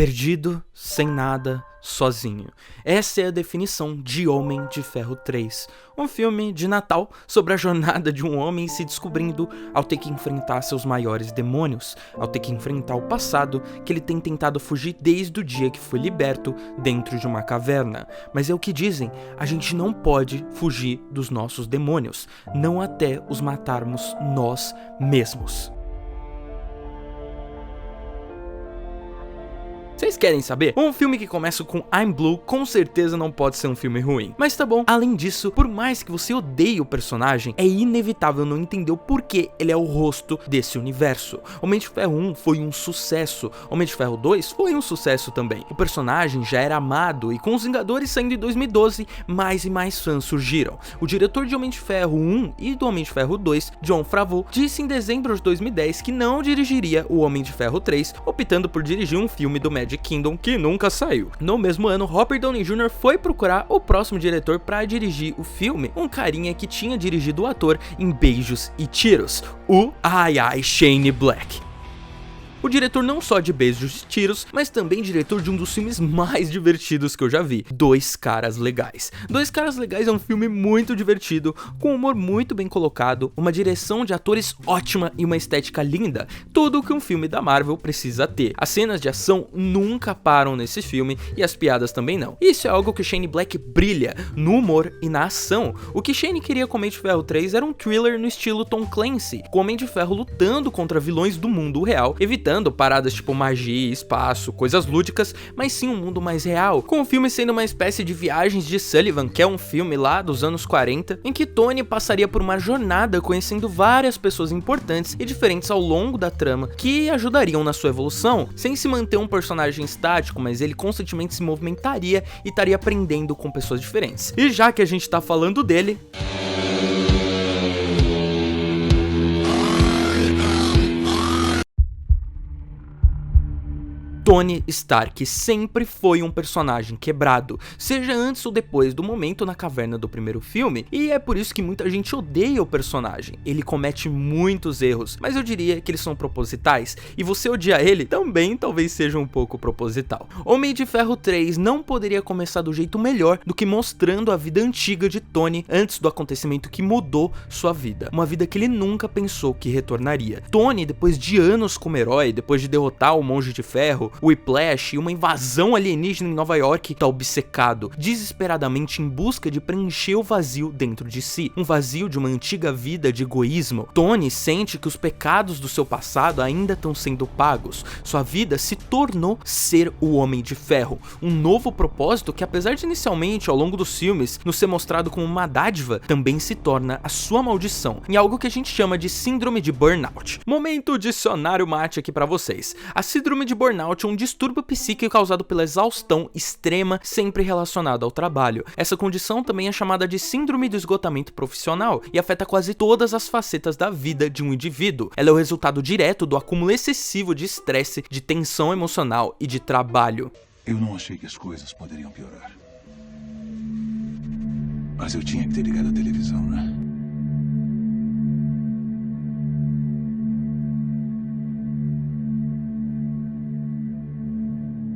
Perdido, sem nada, sozinho. Essa é a definição de Homem de Ferro 3, um filme de Natal sobre a jornada de um homem se descobrindo ao ter que enfrentar seus maiores demônios, ao ter que enfrentar o passado que ele tem tentado fugir desde o dia que foi liberto dentro de uma caverna. Mas é o que dizem, a gente não pode fugir dos nossos demônios, não até os matarmos nós mesmos. Vocês querem saber? Um filme que começa com I'm Blue com certeza não pode ser um filme ruim. Mas tá bom, além disso, por mais que você odeie o personagem, é inevitável não entender o porquê ele é o rosto desse universo. Homem de Ferro 1 foi um sucesso, Homem de Ferro 2 foi um sucesso também. O personagem já era amado e com os Vingadores saindo em 2012, mais e mais fãs surgiram. O diretor de Homem de Ferro 1 e do Homem de Ferro 2, Jon Favreau, disse em dezembro de 2010 que não dirigiria o Homem de Ferro 3, optando por dirigir um filme do Magic Kingdom que nunca saiu. No mesmo ano, Robert Downey Jr. foi procurar o próximo diretor para dirigir o filme, um carinha que tinha dirigido o ator em Beijos e Tiros, o Shane Black. O diretor não só de Beijos e Tiros, mas também diretor de um dos filmes mais divertidos que eu já vi, Dois Caras Legais. Dois Caras Legais é um filme muito divertido, com um humor muito bem colocado, uma direção de atores ótima e uma estética linda, tudo o que um filme da Marvel precisa ter. As cenas de ação nunca param nesse filme e as piadas também não. Isso é algo que Shane Black brilha no humor e na ação. O que Shane queria com Homem de Ferro 3 era um thriller no estilo Tom Clancy, com Homem de Ferro lutando contra vilões do mundo real, evitando paradas tipo magia, espaço, coisas lúdicas, mas sim um mundo mais real, com o filme sendo uma espécie de Viagens de Sullivan, que é um filme lá dos anos 40, em que Tony passaria por uma jornada conhecendo várias pessoas importantes e diferentes ao longo da trama, que ajudariam na sua evolução, sem se manter um personagem estático, mas ele constantemente se movimentaria e estaria aprendendo com pessoas diferentes. E já que a gente tá falando dele, Tony Stark sempre foi um personagem quebrado, seja antes ou depois do momento na caverna do primeiro filme, e é por isso que muita gente odeia o personagem. Ele comete muitos erros, mas eu diria que eles são propositais, e você odiar ele também talvez seja um pouco proposital. Homem de Ferro 3 não poderia começar do jeito melhor do que mostrando a vida antiga de Tony antes do acontecimento que mudou sua vida, uma vida que ele nunca pensou que retornaria. Tony, depois de anos como herói, depois de derrotar o Monge de Ferro, o Whiplash e uma invasão alienígena em Nova York, tá obcecado, desesperadamente em busca de preencher o vazio dentro de si, um vazio de uma antiga vida de egoísmo. Tony sente que os pecados do seu passado ainda estão sendo pagos, sua vida se tornou ser o Homem de Ferro, um novo propósito que, apesar de inicialmente ao longo dos filmes nos ser mostrado como uma dádiva, também se torna a sua maldição, em algo que a gente chama de síndrome de burnout. Momento dicionário mate aqui pra vocês. A síndrome de burnout é um distúrbio psíquico causado pela exaustão extrema sempre relacionada ao trabalho. Essa condição também é chamada de síndrome do esgotamento profissional e afeta quase todas as facetas da vida de um indivíduo. Ela é o resultado direto do acúmulo excessivo de estresse, de tensão emocional e de trabalho. Eu não achei que as coisas poderiam piorar. Mas eu tinha que ter ligado a televisão, né?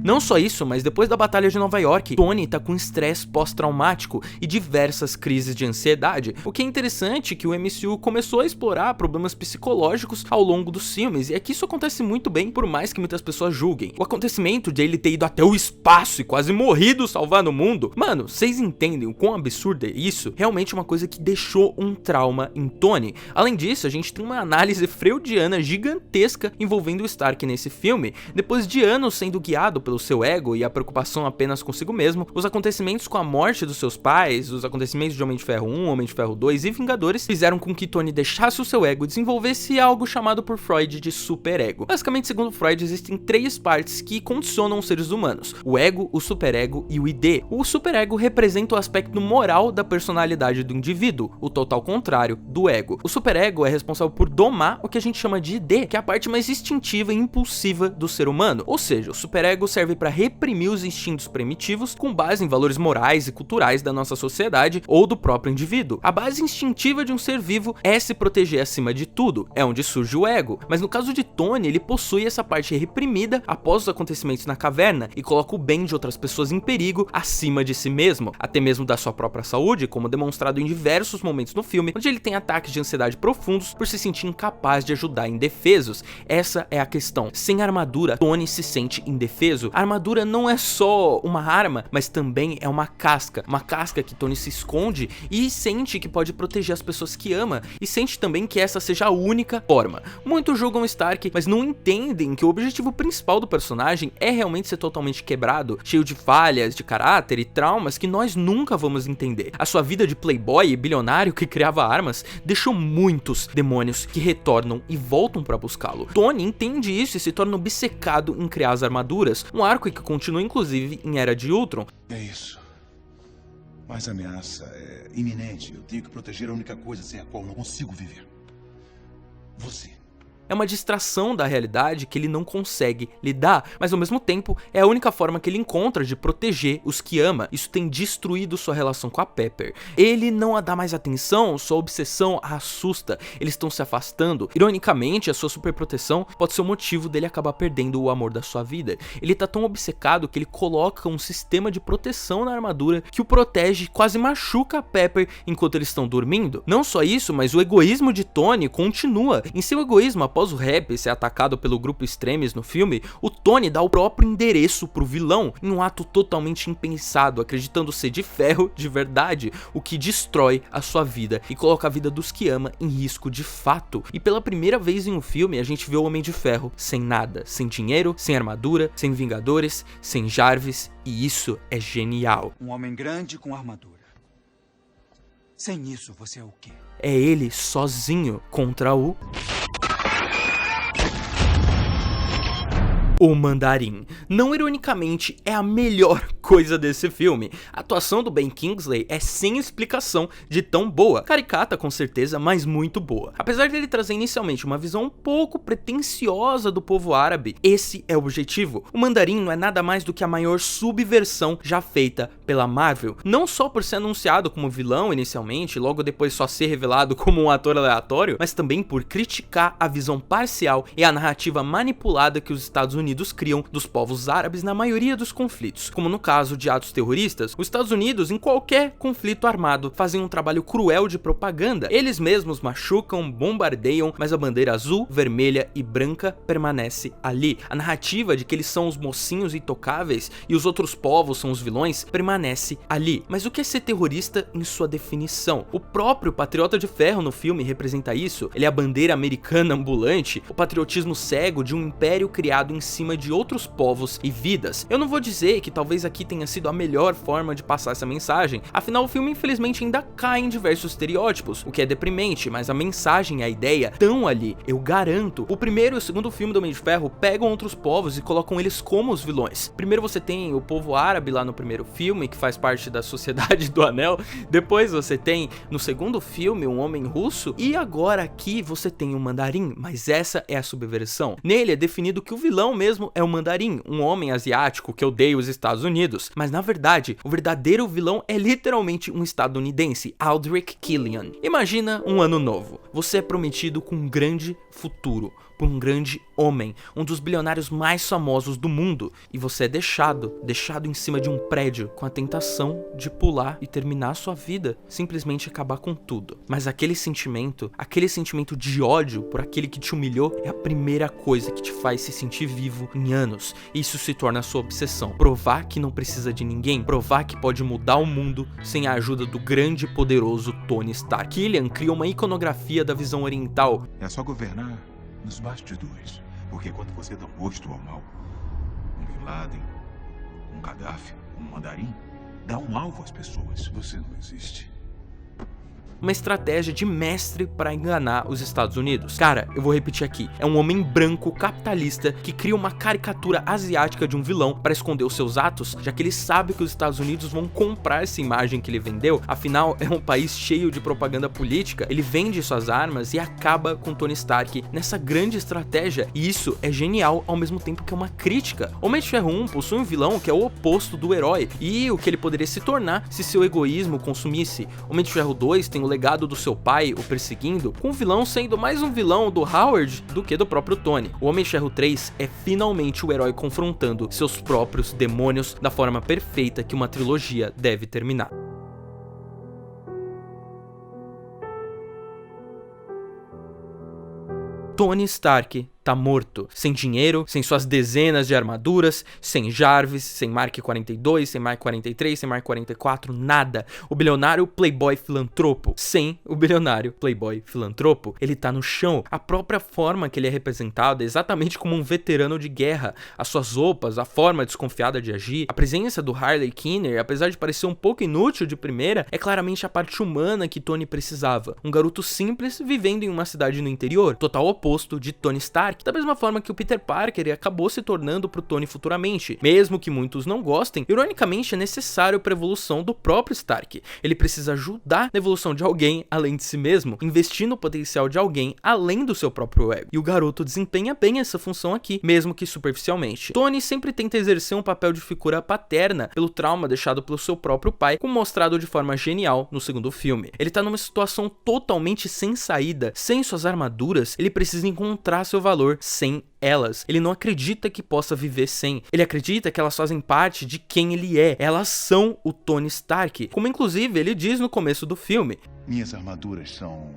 Não só isso, mas depois da Batalha de Nova York, Tony tá com estresse pós-traumático e diversas crises de ansiedade. O que é interessante é que o MCU começou a explorar problemas psicológicos ao longo dos filmes, e é que isso acontece muito bem, por mais que muitas pessoas julguem. O acontecimento de ele ter ido até o espaço e quase morrido salvando o mundo, mano, vocês entendem o quão absurdo é isso? Realmente uma coisa que deixou um trauma em Tony. Além disso, a gente tem uma análise freudiana gigantesca envolvendo o Stark nesse filme. Depois de anos sendo guiado pelo seu ego e a preocupação apenas consigo mesmo, os acontecimentos com a morte dos seus pais, os acontecimentos de Homem de Ferro 1, Homem de Ferro 2 e Vingadores fizeram com que Tony deixasse o seu ego e desenvolvesse algo chamado por Freud de superego. Basicamente, segundo Freud, existem três partes que condicionam os seres humanos: o ego, o superego e o ID. O superego representa o aspecto moral da personalidade do indivíduo, o total contrário do ego. O superego é responsável por domar o que a gente chama de ID, que é a parte mais instintiva e impulsiva do ser humano, ou seja, o superego serve serve para reprimir os instintos primitivos com base em valores morais e culturais da nossa sociedade ou do próprio indivíduo. A base instintiva de um ser vivo é se proteger acima de tudo, é onde surge o ego. Mas no caso de Tony, ele possui essa parte reprimida após os acontecimentos na caverna e coloca o bem de outras pessoas em perigo acima de si mesmo, até mesmo da sua própria saúde, como demonstrado em diversos momentos no filme, onde ele tem ataques de ansiedade profundos por se sentir incapaz de ajudar indefesos. Essa é a questão. Sem armadura, Tony se sente indefeso. A armadura não é só uma arma, mas também é uma casca que Tony se esconde e sente que pode proteger as pessoas que ama, e sente também que essa seja a única forma. Muitos julgam Stark, mas não entendem que o objetivo principal do personagem é realmente ser totalmente quebrado, cheio de falhas de caráter e traumas que nós nunca vamos entender. A sua vida de playboy e bilionário que criava armas deixou muitos demônios que retornam e voltam para buscá-lo. Tony entende isso e se torna obcecado em criar as armaduras, um arco que continua inclusive em Era de Ultron. É isso. Mas a ameaça é iminente. Eu tenho que proteger a única coisa sem a qual não consigo viver. Você. É uma distração da realidade que ele não consegue lidar, mas ao mesmo tempo é a única forma que ele encontra de proteger os que ama. Isso tem destruído sua relação com a Pepper. Ele não a dá mais atenção, sua obsessão a assusta, eles estão se afastando. Ironicamente, a sua superproteção pode ser o motivo dele acabar perdendo o amor da sua vida. Ele tá tão obcecado que ele coloca um sistema de proteção na armadura que o protege e quase machuca a Pepper enquanto eles estão dormindo. Não só isso, mas o egoísmo de Tony continua. Em seu egoísmo, após o Happy ser atacado pelo grupo Extremis no filme, o Tony dá o próprio endereço pro vilão em um ato totalmente impensado, acreditando ser de ferro de verdade, o que destrói a sua vida e coloca a vida dos que ama em risco de fato. E pela primeira vez em um filme a gente vê o Homem de Ferro sem nada, sem dinheiro, sem armadura, sem Vingadores, sem Jarvis, e isso é genial. Um homem grande com armadura. Sem isso, você é o quê? É ele sozinho contra o Mandarim. Não ironicamente, é a melhor coisa desse filme. A atuação do Ben Kingsley é sem explicação de tão boa. Caricata com certeza, mas muito boa. Apesar dele trazer inicialmente uma visão um pouco pretensiosa do povo árabe, esse é o objetivo. O Mandarim não é nada mais do que a maior subversão já feita pela Marvel. Não só por ser anunciado como vilão inicialmente, logo depois só ser revelado como um ator aleatório, mas também por criticar a visão parcial e a narrativa manipulada que os Estados Unidos criam dos povos árabes na maioria dos conflitos. Como no caso de atos terroristas, os Estados Unidos, em qualquer conflito armado, fazem um trabalho cruel de propaganda. Eles mesmos machucam, bombardeiam, mas a bandeira azul, vermelha e branca permanece ali. A narrativa de que eles são os mocinhos intocáveis e os outros povos são os vilões permanece ali. Mas o que é ser terrorista em sua definição? O próprio Patriota de Ferro no filme representa isso. Ele é a bandeira americana ambulante, o patriotismo cego de um império criado em cima de outros povos e vidas. Eu não vou dizer que talvez aqui tenha sido a melhor forma de passar essa mensagem, afinal o filme infelizmente ainda cai em diversos estereótipos, o que é deprimente, mas a mensagem e a ideia estão ali, eu garanto. O primeiro e o segundo filme do Homem de Ferro pegam outros povos e colocam eles como os vilões. Primeiro você tem o povo árabe lá no primeiro filme, que faz parte da Sociedade do Anel, depois você tem no segundo filme um homem russo, e agora aqui você tem um mandarim, mas essa é a subversão. Nele é definido que o vilão mesmo é o Mandarim, um homem asiático que odeia os Estados Unidos, mas na verdade, o verdadeiro vilão é literalmente um estadunidense, Aldrich Killian. Imagina um ano novo, você é prometido com um grande futuro, por um grande homem, um dos bilionários mais famosos do mundo, e você é deixado em cima de um prédio com a tentação de pular e terminar sua vida, simplesmente acabar com tudo. Mas aquele sentimento de ódio por aquele que te humilhou é a primeira coisa que te faz se sentir vivo em anos. Isso se torna a sua obsessão. Provar que não precisa de ninguém, provar que pode mudar o mundo sem a ajuda do grande e poderoso Tony Stark. Killian cria uma iconografia da visão oriental. É só governar nos bastidores. Porque quando você dá um rosto ao mal, um Bin Laden, um Gaddafi, um Mandarim, dá um alvo às pessoas. Você não existe. uma estratégia de mestre para enganar os Estados Unidos. Cara, eu vou repetir aqui, é um homem branco capitalista que cria uma caricatura asiática de um vilão para esconder os seus atos, já que ele sabe que os Estados Unidos vão comprar essa imagem que ele vendeu, afinal é um país cheio de propaganda política, ele vende suas armas e acaba com Tony Stark nessa grande estratégia, e isso é genial ao mesmo tempo que é uma crítica. Homem de Ferro 1 possui um vilão que é o oposto do herói, e o que ele poderia se tornar se seu egoísmo consumisse. Homem de Ferro 2 tem o legado do seu pai o perseguindo, com o vilão sendo mais um vilão do Howard do que do próprio Tony. O Homem de Ferro 3 é finalmente o herói confrontando seus próprios demônios da forma perfeita que uma trilogia deve terminar. Tony Stark tá morto, sem dinheiro, sem suas dezenas de armaduras, sem Jarvis, sem Mark 42, sem Mark 43, sem Mark 44, nada. O bilionário playboy filantropo, sem o bilionário playboy filantropo, ele tá no chão. A própria forma que ele é representado é exatamente como um veterano de guerra. As suas roupas, a forma desconfiada de agir, a presença do Harley Keener, apesar de parecer um pouco inútil de primeira, é claramente a parte humana que Tony precisava. Um garoto simples vivendo em uma cidade no interior, total oposto de Tony Stark, da mesma forma que o Peter Parker acabou se tornando pro Tony futuramente. Mesmo que muitos não gostem, ironicamente é necessário para a evolução do próprio Stark. Ele precisa ajudar na evolução de alguém além de si mesmo, investir no potencial de alguém além do seu próprio ego. E o garoto desempenha bem essa função aqui, mesmo que superficialmente. Tony sempre tenta exercer um papel de figura paterna pelo trauma deixado pelo seu próprio pai, como mostrado de forma genial no segundo filme. Ele tá numa situação totalmente sem saída, sem suas armaduras, ele precisa encontrar seu valor sem elas. Ele não acredita que possa viver sem. Ele acredita que elas fazem parte de quem ele é. Elas são o Tony Stark. Como inclusive ele diz no começo do filme. Minhas armaduras são...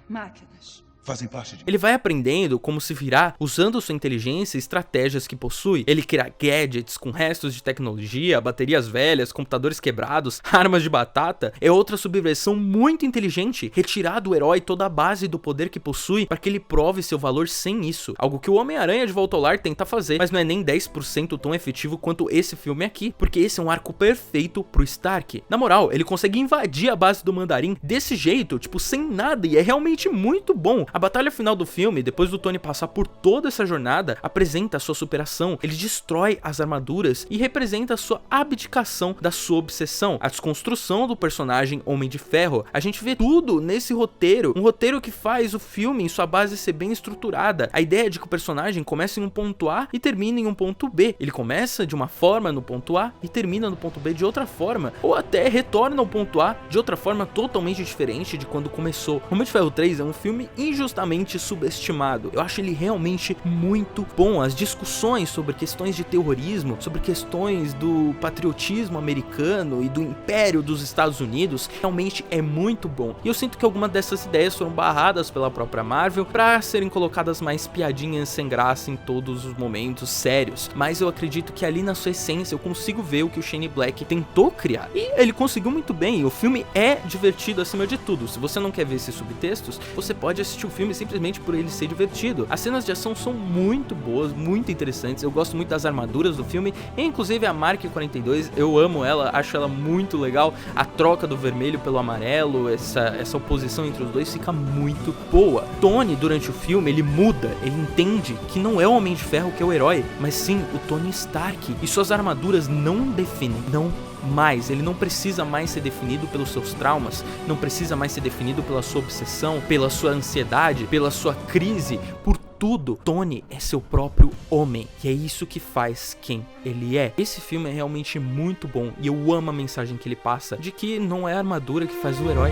máquinas. Fazem parte de... Ele vai aprendendo como se virar usando sua inteligência e estratégias que possui. Ele cria gadgets com restos de tecnologia, baterias velhas, computadores quebrados, armas de batata. É outra subversão muito inteligente, retirar do herói toda a base do poder que possui para que ele prove seu valor sem isso. Algo que o Homem-Aranha de Volta ao Lar tenta fazer, mas não é nem 10% tão efetivo quanto esse filme aqui, porque esse é um arco perfeito pro Stark. Na moral, ele consegue invadir a base do Mandarim desse jeito, tipo, sem nada, e é realmente muito bom. A batalha final do filme, depois do Tony passar por toda essa jornada, apresenta a sua superação. Ele destrói as armaduras e representa a sua abdicação da sua obsessão, a desconstrução do personagem Homem de Ferro. A gente vê tudo nesse roteiro, um roteiro que faz o filme em sua base ser bem estruturada. A ideia de que o personagem começa em um ponto A e termina em um ponto B. Ele começa de uma forma no ponto A e termina no ponto B de outra forma, ou até retorna ao ponto A de outra forma totalmente diferente de quando começou. Homem de Ferro 3 é um filme injustamente subestimado. Eu acho ele realmente muito bom. As discussões sobre questões de terrorismo, sobre questões do patriotismo americano e do império dos Estados Unidos, realmente é muito bom. E eu sinto que algumas dessas ideias foram barradas pela própria Marvel para serem colocadas mais piadinhas sem graça em todos os momentos sérios. Mas eu acredito que ali na sua essência eu consigo ver o que o Shane Black tentou criar. E ele conseguiu muito bem. O filme é divertido acima de tudo. Se você não quer ver esses subtextos, você pode assistir o filme simplesmente por ele ser divertido. As cenas de ação são muito boas, muito interessantes. Eu gosto muito das armaduras do filme, e inclusive a Mark 42, eu amo ela, acho ela muito legal. A troca do vermelho pelo amarelo, essa oposição entre os dois fica muito boa. Tony, durante o filme, ele muda, ele entende que não é o Homem de Ferro que é o herói, mas sim o Tony Stark. E suas armaduras não definem, não mais, ele não precisa mais ser definido pelos seus traumas, não precisa mais ser definido pela sua obsessão, pela sua ansiedade, pela sua crise, por tudo. Tony é seu próprio homem, e é isso que faz quem ele é. Esse filme é realmente muito bom, e eu amo a mensagem que ele passa, de que não é a armadura que faz o herói.